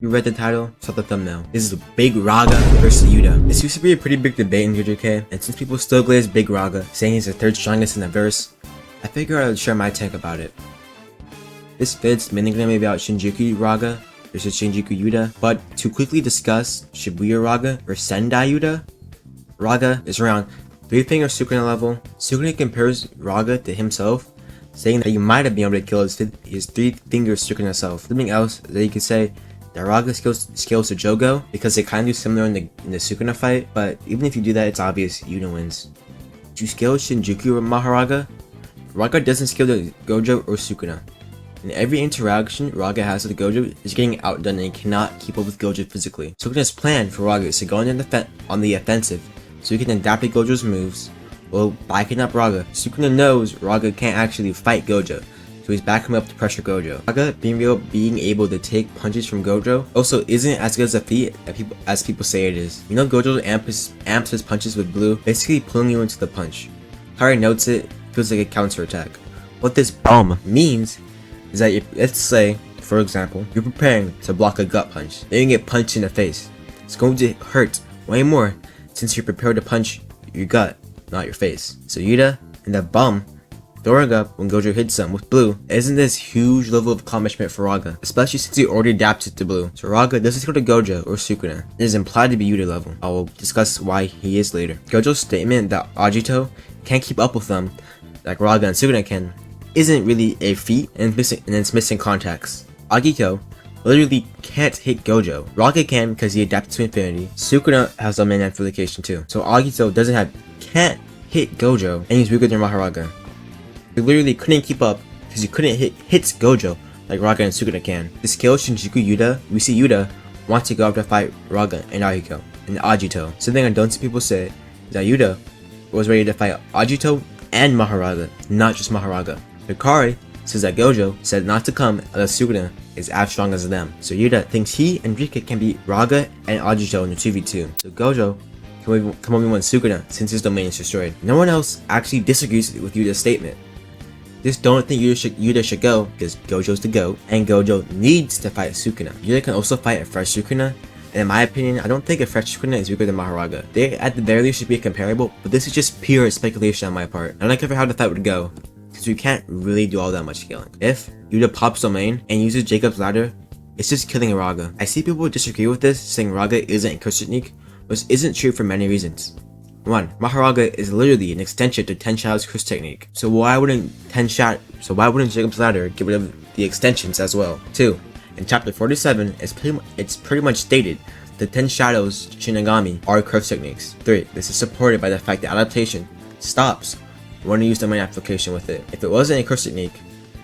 You read the title, saw the thumbnail. This is Big Raga versus Yuta. This used to be a pretty big debate in JJK, and since people still glaze Big Raga, saying he's the third strongest in the verse, I figured I would share my take about it. This vid's mainly gonna be about Shinjuku Raga versus Shinjuku Yuta, but to quickly discuss Shibuya Raga or Sendai Yuta, Raga is around 3-finger Sukuna level. Sukuna compares Raga to himself, saying that he might have been able to kill his 3-finger Sukuna self. Something else that you could say that Raga scales to Jogo because they kind of do similar in the Sukuna fight, but even if you do that, it's obvious Yuta wins. To scale Shinjuku or mahoraga, Raga doesn't scale to Gojo or Sukuna. In every interaction Raga has with Gojo is getting outdone and he cannot keep up with Gojo physically. Sukuna's plan for Raga is to go on the offensive so he can adapt to Gojo's moves while backing up Raga. Sukuna knows Raga can't actually fight Gojo, so he's backing him up to pressure Gojo. Raga being able to take punches from Gojo also isn't as good as a feat as people say it is. You know Gojo amps his punches with blue, basically pulling you into the punch. Kari notes it, feels like a counter attack. What this bum means is that if, let's say, for example, you're preparing to block a gut punch, then you get punched in the face. It's going to hurt way more since you're prepared to punch your gut, not your face. So Yuta and that bum throwing up when Gojo hits him with blue isn't this huge level of accomplishment for Raga, especially since he already adapted to blue. So Raga doesn't go to Gojo or Sukuna. It is implied to be Yuta level. I will discuss why he is later. Gojo's statement that Agito can't keep up with them like Raga and Sukuna can isn't really a feat and it's missing context. Agito literally can't hit Gojo. Raga can because he adapted to Infinity. Sukuna has a main amplification too. So Agito can't hit Gojo and he's weaker than mahoraga. He literally couldn't keep up because he couldn't hits Gojo like Raga and Sukuna can. To scale Shinjuku Yuta, we see Yuta want to go up to fight Raga and Agito. Something I don't see people say is that Yuta was ready to fight Agito and mahoraga, not just mahoraga. Hikari says that Gojo said not to come unless Sukuna is as strong as them. So Yuta thinks he and Rika can beat Raga and Agito in the 2v2. So Gojo can only win Sukuna since his domain is destroyed. No one else actually disagrees with Yuta's statement. Just don't think Yuta should go because Gojo's the GOAT and Gojo needs to fight Sukuna. Yuta can also fight a fresh Sukuna, and in my opinion, I don't think a fresh Sukuna is weaker than mahoraga. They at the very least should be comparable, but this is just pure speculation on my part. I don't know how the fight would go, because we can't really do all that much scaling. If Yuta pops domain and uses Jacob's ladder, it's just killing Raga. I see people disagree with this, saying Raga isn't a curse technique, which isn't true for many reasons. 1. Mahoraga is literally an extension to Tenshadow's curse technique, so why wouldn't Jacob's ladder get rid of the extensions as well? 2. In chapter 47, it's pretty much stated that Tenshadow's Shinigami are curse techniques. 3. This is supported by the fact that adaptation stops when you use the main application with it. If it wasn't a curse technique,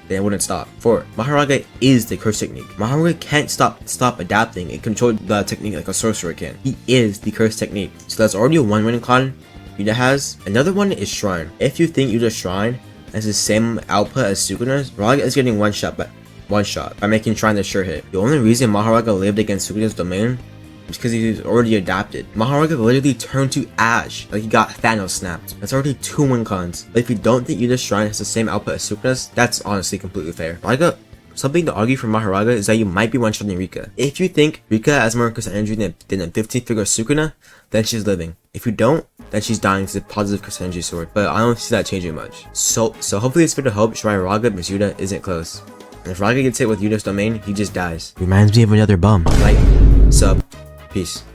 then it wouldn't stop. 4. Mahoraga is the curse technique. Mahoraga can't stop adapting and control the technique like a sorcerer can. He is the curse technique. So that's already one winning con Yuta has. Another one is Shrine. If you think Yuta's Shrine has the same output as Sukuna's, Raga is getting one shot by making Shrine the sure hit. The only reason Mahoraga lived against Sukuna's domain is because he was already adapted. Mahoraga literally turned to ash like he got Thanos snapped. That's already 2 win cons. But if you don't think Yuta's Shrine has the same output as Sukuna's, that's honestly completely fair. Something to argue for Mahoraga is that you might be one-shotting Rika. If you think Rika has more curse energy than a 15-figure Sukuna, then she's living. If you don't, then she's dying to the positive curse energy sword. But I don't see that changing much. So hopefully this video helps Shrine Raga versus Yuta isn't close. And if Raga gets hit with Yuta's domain, he just dies. Reminds me of another bum. Like, sub. Peace.